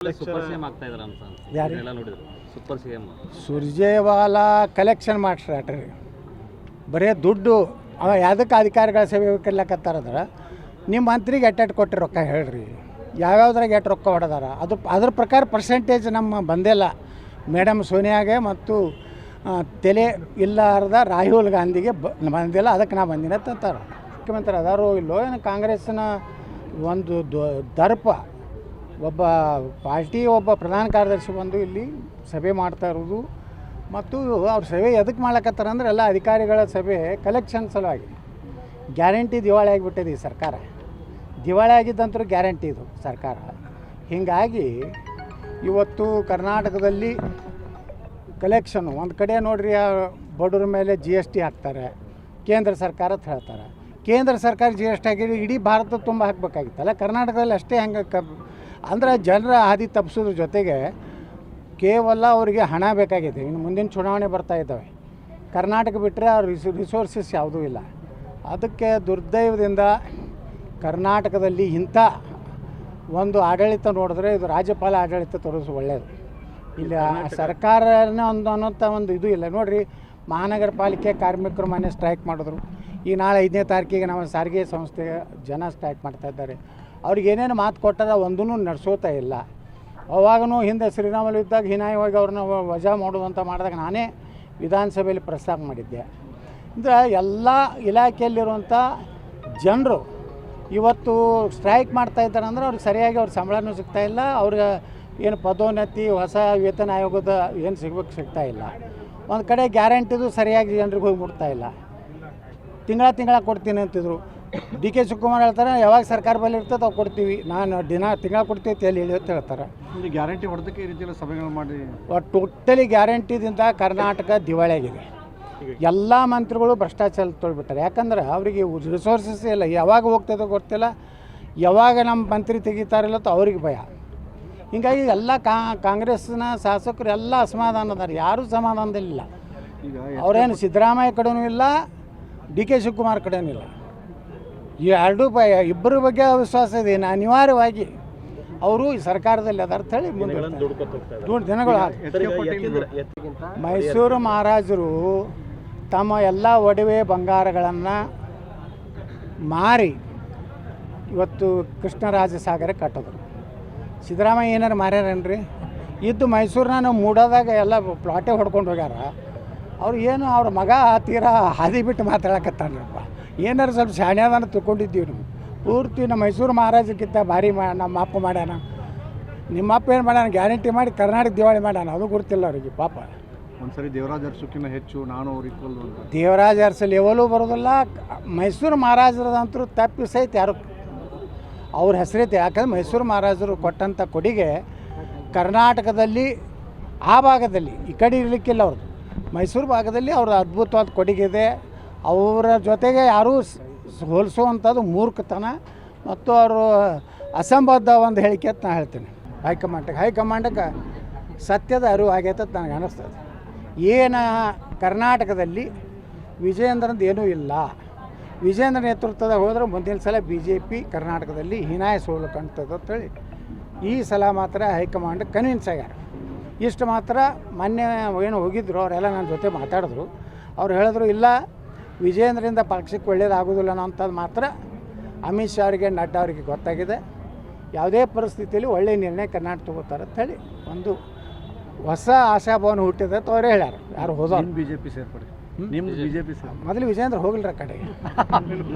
Super CM ಆಗ್ತಾ ಇದಾರೆ ಅಂತ ಯಾರು? ಎಲ್ಲ ನೋಡಿದ್ರು ಸೂಪರ್ ಸಿಎಂ ಸುರ್ಜೇವಾಲಾ ಕಲೆಕ್ಷನ್ ಮಾಡ್ಸ್ರಾಟ್ರಿ ಬರೀ ದುಡ್ಡು ಅವ ಯಾವುದಕ್ಕೆ ಅಧಿಕಾರಿಗಳ ಸೇವೆ ಕರ್ಲಕತ್ತಾರದ್ರೆ ನಿಮ್ಮ ಮಂತ್ರಿಗೆ ಎಟ್ಟೆಟ್ಟು ಕೊಟ್ಟಿರಿ ರೊಕ್ಕ ಹೇಳ್ರಿ ಯಾವ್ಯಾವ್ದ್ರಾಗ ಎಷ್ಟು ರೊಕ್ಕ ಹೊಡೆದಾರ ಅದ್ರ ಪ್ರಕಾರ ಪರ್ಸೆಂಟೇಜ್ ನಮ್ಮ ಬಂದಿಲ್ಲ ಮೇಡಮ್ ಸೋನಿಯಾಗೆ ಮತ್ತು ತಲೆ ಇಲ್ಲಾರ್ದ ರಾಹುಲ್ ಗಾಂಧಿಗೆ ಬಂದಿಲ್ಲ ಅದಕ್ಕೆ ನಾ ಬಂದಿನ ತಂತಾರೆ ಮುಖ್ಯಮಂತ್ರಿ ಅದಾರು ಇಲ್ಲೋ ಏನು ಕಾಂಗ್ರೆಸ್ಸಿನ ಒಂದು ದರ್ಪ ಒಬ್ಬ ಪಾರ್ಟಿ ಒಬ್ಬ ಪ್ರಧಾನ ಕಾರ್ಯದರ್ಶಿ ಬಂದು ಇಲ್ಲಿ ಸಭೆ ಮಾಡ್ತಾ ಇರೋದು ಮತ್ತು ಅವ್ರ ಸಭೆ ಎದಕ್ಕೆ ಮಾಡ್ಲಕತ್ತಾರ ಅಂದ್ರೆ ಎಲ್ಲ ಅಧಿಕಾರಿಗಳ ಸಭೆ ಕಲೆಕ್ಷನ್ ಸಲುವಾಗಿ ಗ್ಯಾರಂಟಿ ದಿವಾಳಿ ಆಗಿಬಿಟ್ಟಿದೆ ಈ ಸರ್ಕಾರ ದಿವಾಳಿ ಆಗಿದ್ದಂತರೂ ಗ್ಯಾರಂಟಿ ಇದು ಸರ್ಕಾರ ಹೀಗಾಗಿ ಇವತ್ತು ಕರ್ನಾಟಕದಲ್ಲಿ ಕಲೆಕ್ಷನು ಒಂದು ಕಡೆ ನೋಡ್ರಿ ಬಡವ್ರ ಮೇಲೆ GST ಹಾಕ್ತಾರೆ ಕೇಂದ್ರ ಸರ್ಕಾರ ಅಂತ ಹೇಳ್ತಾರೆ ಕೇಂದ್ರ ಸರ್ಕಾರ GST ಆಗಿರಿ ಇಡೀ ಭಾರತ ತುಂಬ ಹಾಕಬೇಕಾಗಿತ್ತಲ್ಲ ಕರ್ನಾಟಕದಲ್ಲಿ ಅಷ್ಟೇ ಹಂಗೆ ಅಂದ್ರೆ ಜನರ ಹಾದಿ ತಪ್ಪಿಸೋದ್ರ ಜೊತೆಗೆ ಕೇವಲ ಅವರಿಗೆ ಹಣ ಬೇಕಾಗಿದೆ ಇನ್ನು ಮುಂದಿನ ಚುನಾವಣೆ ಬರ್ತಾ ಇದ್ದಾವೆ ಕರ್ನಾಟಕ ಬಿಟ್ಟರೆ ಅವ್ರ ರಿಸೋರ್ಸಸ್ ಯಾವುದೂ ಇಲ್ಲ ಅದಕ್ಕೆ ದುರ್ದೈವದಿಂದ ಕರ್ನಾಟಕದಲ್ಲಿ ಇಂಥ ಒಂದು ಆಡಳಿತ ನೋಡಿದ್ರೆ ಇದು ರಾಜ್ಯಪಾಲ ಆಡಳಿತ ತೋರಿಸು ಒಳ್ಳೆಯದು ಇಲ್ಲಿ ಸರ್ಕಾರನೇ ಅನ್ನೋಂಥ ಒಂದು ಇದು ಇಲ್ಲ ನೋಡಿರಿ ಮಹಾನಗರ ಪಾಲಿಕೆ ಕಾರ್ಮಿಕರು ಮೊನ್ನೆ ಸ್ಟ್ರೈಕ್ ಮಾಡಿದ್ರು ಈ ನಾಳೆ 5ನೇ ತಾರೀಕಿಗೆ ನಮ್ಮ ಸಾರಿಗೆ ಸಂಸ್ಥೆಗೆ ಜನ ಸ್ಟ್ರೈಕ್ ಮಾಡ್ತಾಯಿದ್ದಾರೆ ಅವ್ರಿಗೆ ಏನೇನು ಮಾತು ಕೊಟ್ಟಾರ ಒಂದೂ ನಡೆಸೋತಾ ಇಲ್ಲ ಅವಾಗೂ ಹಿಂದೆ ಶ್ರೀರಾಮುಲು ಇದ್ದಾಗ ಹೀನಾಯವಾಗಿ ಅವ್ರನ್ನ ವಜಾ ಮಾಡೋದಂತ ಮಾಡಿದಾಗ ನಾನೇ ವಿಧಾನಸಭೆಯಲ್ಲಿ ಪ್ರಸ್ತಾಪ ಮಾಡಿದ್ದೆ ಅಂದರೆ ಎಲ್ಲ ಇಲಾಖೆಯಲ್ಲಿರುವಂಥ ಜನರು ಇವತ್ತು ಸ್ಟ್ರೈಕ್ ಮಾಡ್ತಾ ಇದ್ದಾರೆ ಅಂದ್ರೆ ಅವ್ರಿಗೆ ಸರಿಯಾಗಿ ಅವ್ರ ಸಂಬಳನೂ ಸಿಗ್ತಾಯಿಲ್ಲ ಅವ್ರಿಗೆ ಏನು ಪದೋನ್ನತಿ ಹೊಸ ವೇತನ ಆಯೋಗದ ಏನು ಸಿಗ್ತಾ ಇಲ್ಲ ಒಂದು ಕಡೆ ಗ್ಯಾರಂಟಿದು ಸರಿಯಾಗಿ ಜನರಿಗೆ ಹೋಗಿ ಮುಟ್ತಾ ಇಲ್ಲ ತಿಂಗಳ ಕೊಡ್ತೀನಿ ಅಂತಿದ್ರು DK ಶಿವಕುಮಾರ್ ಹೇಳ್ತಾರೆ ಯಾವಾಗ ಸರ್ಕಾರ ಬಳಿ ಇರ್ತದೆ ಅವು ಕೊಡ್ತೀವಿ ನಾನು ತಿಂಗಳ ಕೊಡ್ತೀವಿ ಎಲ್ಲಿ ಹೇಳಿ ಅಂತ ಹೇಳ್ತಾರೆ ಗ್ಯಾರಂಟಿ ಹೊಡೆದಕ್ಕೆ ಈ ರೀತಿಯೆಲ್ಲ ಸಭೆಗಳು ಮಾಡಿ ಟೋಟಲಿ ಗ್ಯಾರಂಟಿದಿಂದ ಕರ್ನಾಟಕ ದಿವಾಳಿಯಾಗಿದೆ ಎಲ್ಲ ಮಂತ್ರಿಗಳು ಭ್ರಷ್ಟಾಚಾರ ತೊಳ್ಬಿಟ್ಟಾರೆ ಯಾಕಂದ್ರೆ ಅವರಿಗೆ ರಿಸೋರ್ಸಸ್ ಇಲ್ಲ ಯಾವಾಗ ಹೋಗ್ತದೋ ಗೊತ್ತಿಲ್ಲ ಯಾವಾಗ ನಮ್ಮ ಮಂತ್ರಿ ತೆಗಿತಾರಿಲ್ಲ ಅವ್ರಿಗೆ ಭಯ ಹೀಗಾಗಿ ಎಲ್ಲ ಕಾಂಗ್ರೆಸ್ನ ಶಾಸಕರು ಎಲ್ಲ ಅಸಮಾಧಾನ ಅದಾರೆ ಯಾರೂ ಸಮಾಧಾನದಲ್ಲಿಲ್ಲ ಅವರೇನು ಸಿದ್ದರಾಮಯ್ಯ ಕಡೆನೂ ಇಲ್ಲ DK ಶಿವಕುಮಾರ್ ಕಡೆನೂ ಇಲ್ಲ ಈ ಎರಡೂ ಇಬ್ಬರ ಬಗ್ಗೆ ವಿಶ್ವಾಸ ಇದೆ ಅನಿವಾರ್ಯವಾಗಿ ಅವರು ಈ ಸರ್ಕಾರದಲ್ಲಿ ಅದಾರ ಅಂತ ಹೇಳಿ ಮುಂದೆ ದಿನಗಳು ಮೈಸೂರು ಮಹಾರಾಜರು ತಮ್ಮ ಎಲ್ಲ ಒಡವೆ ಬಂಗಾರಗಳನ್ನು ಮಾರಿ ಇವತ್ತು ಕೃಷ್ಣರಾಜ ಸಾಗರ ಕಟ್ಟಿದ್ರು ಸಿದ್ದರಾಮಯ್ಯ ಏನಾರು ಮಾರ್ಯಾರೇನ್ರಿ ಇದ್ದು ಮೈಸೂರನ್ನ ನಾವು ಮೂಡೋದಾಗ ಎಲ್ಲ ಪ್ಲಾಟೇ ಹೊಡ್ಕೊಂಡು ಹೋಗ್ಯಾರ ಅವ್ರು ಏನು ಅವ್ರ ಮಗ ತೀರಾ ಹಾದಿ ಬಿಟ್ಟು ಮಾತಾಡಕತ್ತಾನಪ್ಪ ಏನಾರು ಸ್ವಲ್ಪ ಶಾಣ್ಯಾದನ ತಿಳ್ಕೊಂಡಿದ್ದೀವಿ ನಾವು ಪೂರ್ತಿ ನಮ್ಮ ಮೈಸೂರು ಮಹಾರಾಜಕ್ಕಿಂತ ಭಾರಿ ನಮ್ಮ ಅಪ್ಪ ಮಾಡ್ಯಾನ ನಿಮ್ಮ ಅಪ್ಪ ಏನು ಮಾಡ್ಯಾನ ಗ್ಯಾರಂಟಿ ಮಾಡಿ ಕರ್ನಾಟಕ ದಿವಾಳಿ ಮಾಡ್ಯಾನ ಅದು ಗೊತ್ತಿಲ್ಲ ಅವರಿಗೆ ಪಾಪ ಒಂದ್ಸರಿ ದೇವರಾಜ ಅರಸುಕ್ಕಿಂತ ಹೆಚ್ಚು ನಾನು ಅವ್ರು ಈಕ್ವಲ್ ದೇವರಾಜ ಅರಸು ಲೆವೆಲೂ ಬರೋದಿಲ್ಲ ಮೈಸೂರು ಮಹಾರಾಜರದಂತರೂ ತಪ್ಪಿ ಸಹಿತ ಯಾರು ಅವ್ರ ಹೆಸರೈತೆ ಯಾಕಂದ್ರೆ ಮೈಸೂರು ಮಹಾರಾಜರು ಕೊಟ್ಟಂಥ ಕೊಡುಗೆ ಕರ್ನಾಟಕದಲ್ಲಿ ಆ ಭಾಗದಲ್ಲಿ ಈ ಕಡೆ ಇರಲಿಕ್ಕಿಲ್ಲ ಅವ್ರದ್ದು ಮೈಸೂರು ಭಾಗದಲ್ಲಿ ಅವ್ರ ಅದ್ಭುತವಾದ ಕೊಡುಗೆ ಇದೆ ಅವರ ಜೊತೆಗೆ ಯಾರೂ ಹೋಲಿಸುವಂಥದ್ದು ಮೂರ್ಖತನ ಮತ್ತು ಅವರು ಅಸಂಬದ್ಧ ಒಂದು ಹೇಳಿಕೆ ಅಂತ ನಾನು ಹೇಳ್ತೀನಿ ಹೈಕಮಾಂಡಕ್ಕೆ ಸತ್ಯದ ಅರಿವು ಆಗೈತೆ ಅಂತ ನನಗೆ ಅನ್ನಿಸ್ತದೆ ಏನು ಕರ್ನಾಟಕದಲ್ಲಿ ವಿಜಯೇಂದ್ರದ್ದು ಏನೂ ಇಲ್ಲ ವಿಜಯೇಂದ್ರ ನೇತೃತ್ವದಾಗ ಹೋದ್ರೆ ಮುಂದಿನ ಸಲ BJP ಕರ್ನಾಟಕದಲ್ಲಿ ಹೀನಾಯ ಸೋಲು ಕಾಣ್ತದೆ ಅಂತೇಳಿ ಈ ಸಲ ಮಾತ್ರ ಹೈಕಮಾಂಡ್ ಕನ್ವಿನ್ಸ್ ಆಗ್ಯಾರ ಇಷ್ಟು ಮಾತ್ರ ಮೊನ್ನೆ ಏನು ಹೋಗಿದ್ರು ಅವರೆಲ್ಲ ನನ್ನ ಜೊತೆ ಮಾತಾಡಿದ್ರು ಅವ್ರು ಹೇಳಿದ್ರು ಇಲ್ಲ ವಿಜಯೇಂದ್ರದಿಂದ ಪಕ್ಷಕ್ಕೆ ಒಳ್ಳೇದಾಗೋದಿಲ್ಲ ಅನ್ನೋಂಥದ್ದು ಮಾತ್ರ ಅಮಿತ್ ಶಾ ಅವರಿಗೆ ನಡ್ಡಾ ಅವರಿಗೆ ಗೊತ್ತಾಗಿದೆ ಯಾವುದೇ ಪರಿಸ್ಥಿತಿಯಲ್ಲಿ ಒಳ್ಳೆಯ ನಿರ್ಣಯ ಕರ್ನಾಟಕ ತಗೋತಾರೆ ಅಂಥೇಳಿ ಒಂದು ಹೊಸ ಆಶಾಭಾವನೆ ಹುಟ್ಟಿದೆ ಅಂತ ಅವರೇ ಹೇಳ್ಯಾರ ಯಾರು ಹೋದ BJP ಸೇರ್ಪಡೆ ನಿಮ್ಮ BJP ಮೊದಲು ವಿಜಯೇಂದ್ರ ಹೋಗಲ್ರ ಕಡೆಗೆ